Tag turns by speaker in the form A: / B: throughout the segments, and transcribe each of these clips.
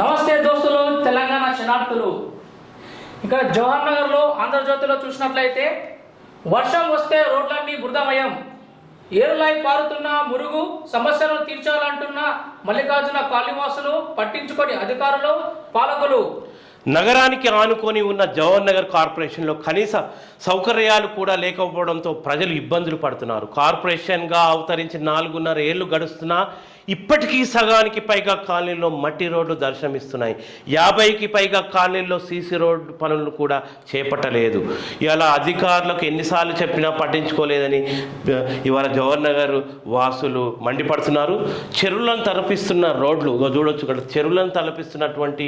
A: నమస్తే దోస్తులు, తెలంగాణ శనార్థులు. ఇక జవహర్ నగర్లో ఆంధ్రజ్యోతిలో చూసినట్లయితే వర్షం వస్తే రోడ్లన్నీ బురదమయం, ఏరులై పారుతున్న మురుగు, సమస్యలను తీర్చాలంటున్న మల్లికార్జున కాలనీవాసులు, పట్టించుకొని అధికారులు పాలకులు.
B: నగరానికి ఆనుకొని ఉన్న జవహర్ నగర్ కార్పొరేషన్లో కనీస సౌకర్యాలు కూడా లేకపోవడంతో ప్రజలు ఇబ్బందులు పడుతున్నారు. కార్పొరేషన్గా అవతరించి 4.5 ఏళ్లు గడుస్తున్నా ఇప్పటికీ సగానికి పైగా కాలనీల్లో మట్టి రోడ్లు దర్శనమిస్తున్నాయి. 50కి పైగా కాలనీల్లో సీసీ రోడ్డు పనులు కూడా చేపట్టలేదు. ఇలా అధికారులకు ఎన్నిసార్లు చెప్పినా పట్టించుకోలేదని ఇవాళ జవహర్ నగర్ వాసులు మండిపడుతున్నారు. చెరువులను తలపిస్తున్న రోడ్లు చూడొచ్చు, ఇక్కడ చెరువులను తలపిస్తున్నటువంటి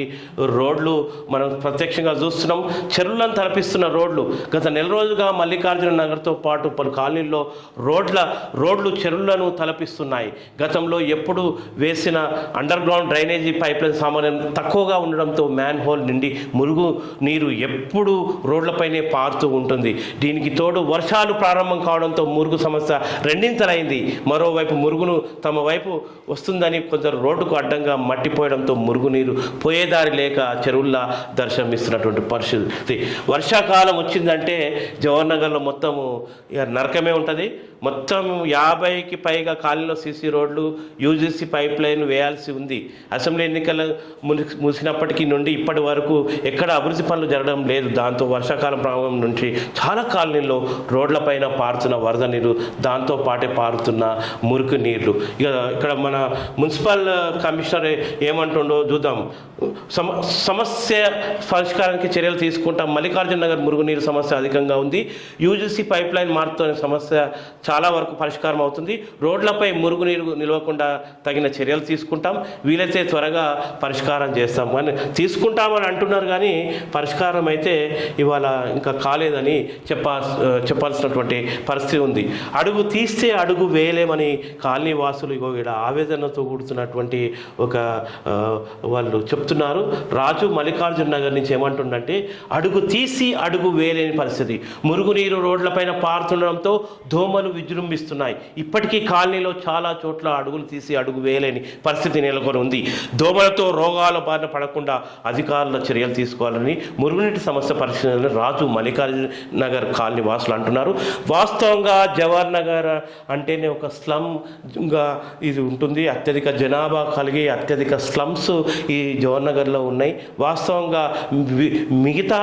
B: రోడ్లు మనం ప్రత్యక్షంగా చూస్తున్నాం. చెరువులను తలపిస్తున్న రోడ్లు గత నెల రోజుగా మల్లికార్జున నగర్తో పాటు పలు కాలనీల్లో రోడ్లు చెరువులను తలపిస్తున్నాయి. గతంలో ఎప్పుడు వేసిన అండర్ గ్రౌండ్ డ్రైనేజీ పైప్లైన్ సామర్థ్యం తక్కువగా ఉండడంతో మ్యాన్ హోల్ నిండి మురుగు నీరు ఎప్పుడు రోడ్లపైనే పారుతూ ఉంటుంది. దీనికి తోడు వర్షాలు ప్రారంభం కావడంతో మురుగు సమస్య రెండింతలైంది. మరోవైపు మురుగును తమ వైపు వస్తుందని కొందరు రోడ్డుకు అడ్డంగా మట్టిపోయడంతో మురుగునీరు పోయేదారి లేక చెరువుల్లా దర్శనమిస్తున్నటువంటి పరిస్థితి. వర్షాకాలం వచ్చిందంటే జవహర్ నగర్లో మొత్తము నరకమే ఉంటుంది. మొత్తం 50కి పైగా కాలనీలో సీసీ రోడ్లు, యూజీసీ పైప్ లైన్ వేయాల్సి ఉంది. అసెంబ్లీ ఎన్నికలు ముగిసినప్పటికీ నుండి ఇప్పటి వరకు ఎక్కడ అభివృద్ధి పనులు జరగడం లేదు. దాంతో వర్షాకాలం ప్రారంభం నుంచి చాలా కాలనీల్లో రోడ్లపైన పారుతున్న వరద నీరు, దాంతో పాటే పారుతున్న మురికి నీళ్లు. ఇక్కడ మన మున్సిపల్ కమిషనర్ ఏమంటుండో చూద్దాం. సమస్య పరిష్కారానికి చర్యలు తీసుకుంటాం. మల్లికార్జున నగర్ మురుగునీరు సమస్య అధికంగా ఉంది. యూజీసీ పైప్ లైన్ మార్పుతోనే సమస్య చాలా వరకు పరిష్కారం అవుతుంది. రోడ్లపై మురుగునీరు నిలవకుండా తగిన చర్యలు తీసుకుంటాం. వీలైతే త్వరగా పరిష్కారం చేస్తాం అని తీసుకుంటామని అంటున్నారు, కానీ పరిష్కారం అయితే ఇవాళ ఇంకా కాలేదని చెప్పాల్సినటువంటి పరిస్థితి ఉంది. అడుగు తీస్తే అడుగు వేయలేమని కాలనీ వాసులు ఇక్కడ ఆవేదనతో కూడుతున్నటువంటి ఒక వాళ్ళు చెప్తున్నారు. రాజు మల్లికార్జున నగర్ నుంచి ఏమంటుండంటే, అడుగు తీసి అడుగు వేయలేని పరిస్థితి. మురుగునీరు రోడ్లపైన పారుతుండడంతో దోమలు విజృంభిస్తున్నాయి. ఇప్పటికీ కాలనీలో చాలా చోట్ల అడుగులు తీసి అడుగు వేయలేని పరిస్థితి నెలకొని ఉంది. దోమలతో రోగాల బారిన పడకుండా అధికారుల చర్యలు తీసుకోవాలని మురుగునీటి సమస్య పరిశీలన రాజు మల్లికార్జున నగర్ కాలనీ వాసులు అంటున్నారు. వాస్తవంగా జవహర్ నగర్ అంటేనే ఒక స్లమ్గా ఇది ఉంటుంది. అత్యధిక జనాభా కలిగి అత్యధిక స్లమ్స్ ఈ జవహర్ నగర్లో ఉన్నాయి. వాస్తవంగా మిగతా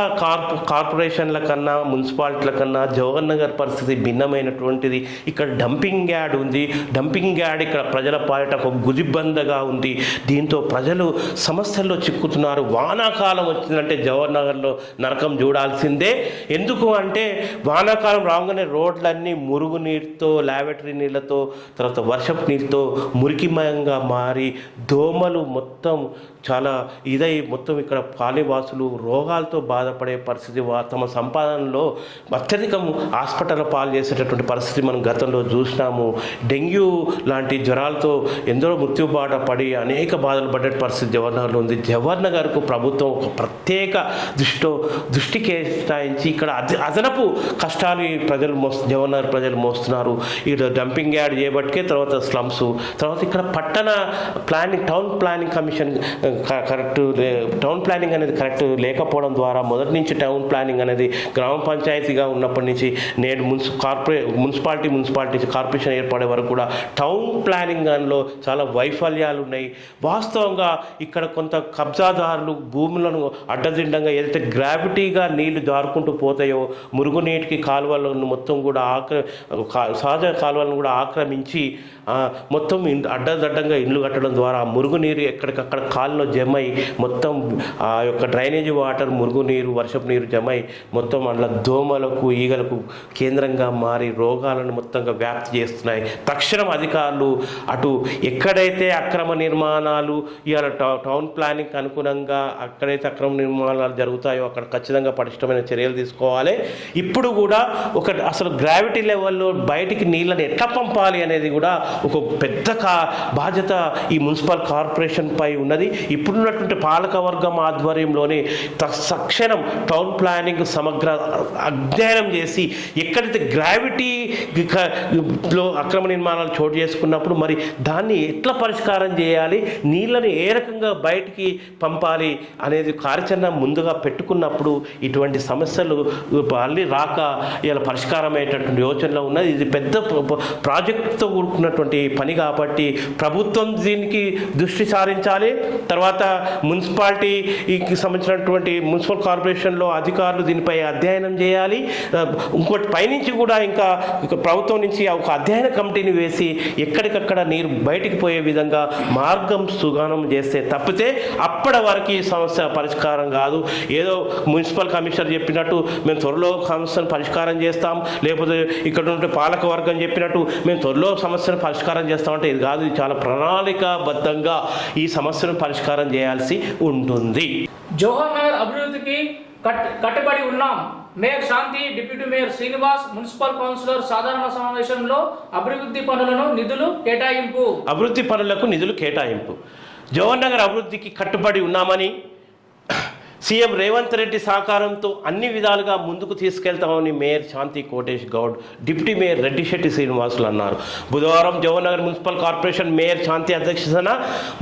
B: కార్పొరేషన్ల కన్నా మున్సిపాలిటీల కన్నా జవహర్ నగర్ పరిస్థితి భిన్నమైనటువంటిది. ఇక్కడ డంపింగ్ యార్డ్ ఉంది. డంపింగ్ యార్డ్ ఇక్కడ ప్రజల పాలిట ఒక గుదిబందగా ఉంది. దీంతో ప్రజలు సమస్యల్లో చిక్కుతున్నారు. వానాకాలం వచ్చిందంటే జవహర్ నగర్లో నరకం చూడాల్సిందే. ఎందుకు అంటే వానాకాలం రాగానే రోడ్లన్నీ మురుగు నీరుతో, లాబెటరీ నీళ్ళతో, తర్వాత వర్షపు నీరుతో మురికిమయంగా మారి దోమలు మొత్తం చాలా ఇదై మొత్తం ఇక్కడ కాలనీవాసులు రోగాలతో బాధపడే పరిస్థితి, తమ సంపాదనలో అత్యధికం హాస్పిటల్ పాలు చేసేటటువంటి పరిస్థితి మనం గతంలో చూసినాము. డెంగ్యూ లాంటి జ్వరాలతో ఎందరో మృత్యుబాట పడి అనేక బాధలు పడే పరిస్థితి జవహర్ నగర్లో ఉంది. జవహర్ నగర్కు ప్రభుత్వం ఒక ప్రత్యేక దృష్టి కేటాయించి ఇక్కడ అదనపు కష్టాలు జవహర్ నగర్ ప్రజలు మోస్తున్నారు. ఇక్కడ డంపింగ్ యార్డ్ చేయబట్టే తర్వాత స్లమ్స్, తర్వాత ఇక్కడ పట్టణ planning, town planning commission town planning అనేది కరెక్ట్ లేకపోవడం ద్వారా మొదటి నుంచి టౌన్ ప్లానింగ్ అనేది గ్రామ పంచాయతీగా ఉన్నప్పటి నుంచి నేడు మున్సిపాలిటీ కార్పొరేషన్ ఏర్పడే వరకు కూడా టౌన్ ప్లానింగ్ దానిలో చాలా వైఫల్యాలు ఉన్నాయి. వాస్తవంగా ఇక్కడ కొంత కబ్జాదారులు భూములను అడ్డదిడ్డంగా ఏదైతే గ్రావిటీగా నీళ్లు జారుకుంటూ పోతాయో మురుగునీటికి కాలువలను మొత్తం కూడా సహజ కాలువలను కూడా ఆక్రమించి మొత్తం అడ్డదడ్డంగా ఇల్లు కట్టడం ద్వారా మురుగునీరు ఎక్కడికక్కడ కాలులో జమై మొత్తం ఆ యొక్క డ్రైనేజీ వాటర్, మురుగునీరు, వర్షపు నీరు జమై మొత్తం అట్లా దోమలకు, ఈగలకు కేంద్రంగా మారి రోగాలను మొత్తంగా వ్యాప్తి చేస్తున్నాయి. తక్షణం అధికారులు అటు ఎక్కడైతే అక్రమ నిర్మాణాలు ఇవాళ టౌన్ ప్లానింగ్కి అనుగుణంగా అక్కడైతే అక్రమ నిర్మాణాలు జరుగుతాయో అక్కడ ఖచ్చితంగా పటిష్టమైన చర్యలు తీసుకోవాలి. ఇప్పుడు కూడా అసలు గ్రావిటీ లెవెల్లో బయటికి నీళ్ళని ఎట్లా పంపాలి అనేది కూడా ఒక పెద్ద బాధ్యత ఈ మున్సిపల్ కార్పొరేషన్ పై ఉన్నది. ఇప్పుడున్నటువంటి పాలకవర్గం ఆధ్వర్యంలోనే తక్షణం టౌన్ ప్లానింగ్ సమగ్ర అధ్యయనం చేసి ఎక్కడైతే గ్రావిటీలో అక్రమ నిర్మాణాలు చోటు చేసుకున్నప్పుడు మరి దాన్ని ఎట్లా పరిష్కారం చేయాలి, నీళ్ళని ఏ రకంగా బయటికి పంపాలి అనేది కార్యాచరణ ముందుగా పెట్టుకున్నప్పుడు ఇటువంటి సమస్యలు మళ్ళీ రాక ఇలా పరిష్కారం అయ్యేటటువంటి యోచనలో ఉన్నది. ఇది పెద్ద ప్రాజెక్టుతో కూడుకున్నటువంటి పని కాబట్టి ప్రభుత్వం దీనికి దృష్టి సారించాలి. తర్వాత మున్సిపాలిటీకి సంబంధించినటువంటి మున్సిపల్ కార్పొరేషన్లో అధికారులు దీనిపై అధ్యయనం చేయాలి. ఇంకోటి పైనుంచి కూడా ఇంకా ప్రభుత్వం నుంచి ఒక అధ్యయన కమిటీని వేసి ఎక్కడికక్కడ నీరు బయటికి పోయే విధంగా మార్గం సుగమం చేస్తే తప్పితే అప్పటి వరకు ఈ సమస్య పరిష్కారం కాదు. ఏదో మున్సిపల్ కమిషనర్ చెప్పినట్టు మేము త్వరలో సమస్యను పరిష్కారం చేస్తాం, లేకపోతే ఇక్కడ ఉంటే పాలక వర్గం చెప్పినట్టు మేము త్వరలో సమస్యను పరిష్కారం చేస్తామంటే ఇది కాదు. ఇది చాలా ప్రణాళికాబద్ధంగా ఈ సమస్యను పరిష్కారం చేయాల్సి ఉంటుంది.
A: జవహర్ నగర్ అభివృద్ధికి కట్టుబడి ఉన్నాం. Mayor Shanti, deputy mayor Srinivas, municipal councillor సాధారణ సమావేశంలో అభివృద్ధి పనులకు నిధులు కేటాయింపు. జవహర్ నగర్ అభివృద్ధికి కట్టుబడి ఉన్నామని సీఎం రేవంత్ రెడ్డి సహకారంతో అన్ని విధాలుగా ముందుకు తీసుకెళ్తామని mayor Shanti Kotesh Goud, deputy mayor Reddishetti Srinivasulu అన్నారు. బుధవారం Jawahar Nagar municipal corporation mayor Shanti అధ్యక్షతన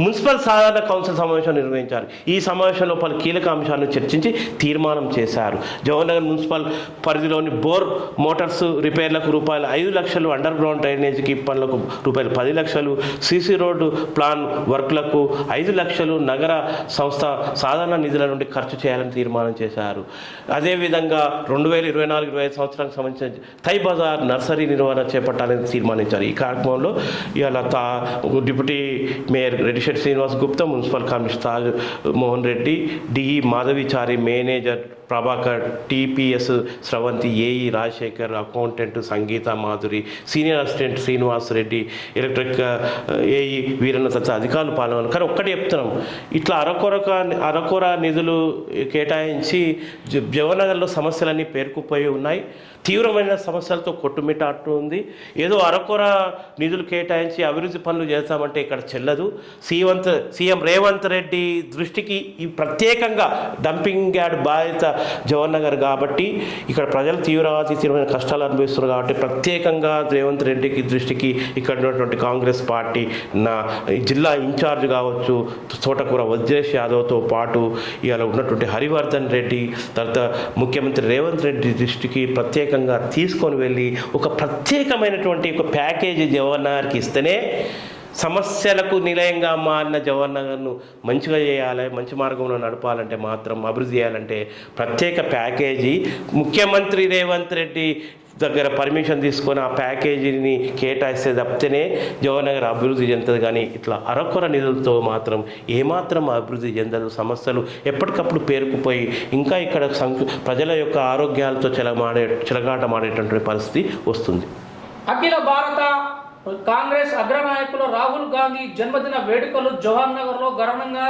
A: మున్సిపల్ సాధారణ కౌన్సిల్ సమావేశం నిర్వహించారు. ఈ సమావేశంలో పలు కీలక అంశాలను చర్చించి తీర్మానం చేశారు. జవహర్ నగర్ మున్సిపల్ పరిధిలోని బోర్ మోటార్స్ రిపేర్లకు రూపాయలు 5 లక్షలు, అండర్ గ్రౌండ్ డ్రైనేజీకి పనులకు రూపాయలు 10 లక్షలు, సీసీ రోడ్డు ప్లాన్ వర్క్లకు 5 లక్షలు నగర సంస్థ సాధారణ నిధుల నుండి ఖర్చు చేయాలని తీర్మానం చేశారు. అదేవిధంగా 2024-25 సంవత్సరానికి సంబంధించిన థై బజార్ నర్సరీ నిర్వహణ చేపట్టాలని తీర్మానించారు. ఈ కార్యక్రమంలో ఇవాళ deputy mayor Reddishetti Srinivas Gupta, municipal commissioner Taj Mohan Reddy, DE Madhavichari, manager Prabhakar, TPS Sravanthi, AE Rajasekhar, accountant Sangeetha Madhuri, senior assistant Srinivas Reddy, electric AE Veeranna తత్వ అధికారులు పాల్గొన్నారు. కానీ ఒక్కటి చెప్తున్నాం, ఇట్లా అరకొర నిధులు కేటాయించి జవహర్నగర్లో సమస్యలన్నీ పేరుకుపోయి ఉన్నాయి. తీవ్రమైన సమస్యలతో కొట్టుమిట్టాడుతూ ఉంది. ఏదో అరకొర నిధులు కేటాయించి అభివృద్ధి పనులు చేస్తామంటే ఇక్కడ చెల్లదు. సీఎం రేవంత్ రెడ్డి దృష్టికి ఈ ప్రత్యేకంగా డంపింగ్ యార్డ్ బాధిత జవహర్ నగర్ కాబట్టి ఇక్కడ ప్రజలు తీవ్రమైన కష్టాలు అనుభవిస్తున్నారు కాబట్టి ప్రత్యేకంగా రేవంత్ రెడ్డికి దృష్టికి ఇక్కడ ఉన్నటువంటి కాంగ్రెస్ పార్టీ జిల్లా ఇన్ఛార్జ్ కావచ్చు తోటకూర వజ్రేష్ యాదవ్తో పాటు ఇవాళ ఉన్నటువంటి హరివర్ధన్ రెడ్డి, తర్వాత ముఖ్యమంత్రి రేవంత్ రెడ్డి దృష్టికి ప్రత్యేకంగా తీసుకొని వెళ్ళి ఒక ప్రత్యేకమైనటువంటి ఒక ప్యాకేజీ జవహర్ నగర్కి ఇస్తేనే సమస్యలకు నిలయంగా మారిన జవహర్ నగర్ను మంచిగా చేయాలి, మంచి మార్గంలో నడపాలంటే మాత్రం అభివృద్ధి చేయాలంటే ప్రత్యేక ప్యాకేజీ ముఖ్యమంత్రి రేవంత్ రెడ్డి దగ్గర పర్మిషన్ తీసుకొని ఆ ప్యాకేజీని కేటాయిస్తే తప్పితేనే జవహర్ నగర్ అభివృద్ధి చెందుతుంది. కానీ ఇట్లా అరకొర నిధులతో మాత్రం ఏమాత్రం అభివృద్ధి చెందదు. సమస్యలు ఎప్పటికప్పుడు పేరుకుపోయి ఇంకా ఇక్కడ ప్రజల యొక్క ఆరోగ్యాలతో చెలగాటమాడేటువంటి పరిస్థితి వస్తుంది. అఖిల భారత కాంగ్రెస్ అగ్రనాయకులు రాహుల్ గాంధీ జన్మదిన వేడుకలు జవహర్ నగర్ లో
B: ఘనంగా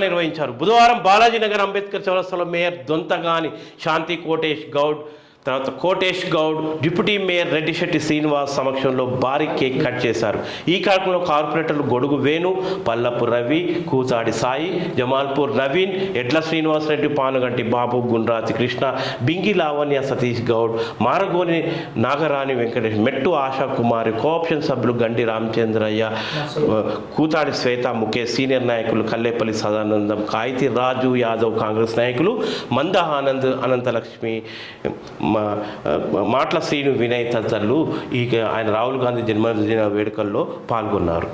B: నిర్వహించారు. బుధవారం బాలాజీనగర్ అంబేద్కర్ చౌరస్తాలో మేయర్ దొంతగాని శాంతి కోటేష్ గౌడ్, తర్వాత కోటేష్ గౌడ్, డిప్యూటీ మేయర్ రెడ్డిశెట్టి శ్రీనివాస్ సమక్షంలో భారీ కేక్ కట్ చేశారు. ఈ కార్యక్రమంలో కార్పొరేటర్లు గొడుగు వేణు, పల్లపు రవి, కూచాడి సాయి, జమాల్పూర్ నవీన్, ఎడ్ల శ్రీనివాస్ రెడ్డి, పానుగంటి బాబు, గుండ్రాతి కృష్ణ, బింగి లావణ్య సతీష్ గౌడ్, మారగోని నాగరాణి వెంకటేష్, మెట్టు ఆశా కుమారి, కోఆప్షన్ సభ్యులు గండి రామచంద్రయ్య, కూతాడి శ్వేత ముఖేష్, సీనియర్ నాయకులు కల్లేపల్లి సదానందం, కాయితి రాజు యాదవ్, కాంగ్రెస్ నాయకులు మంద ఆనంద్, అనంతలక్ష్మి, మాట్ల శ్రీను, వినయ్ తదితరులు ఆయన రాహుల్ గాంధీ జన్మదిన వేడుకల్లో పాల్గొన్నారు.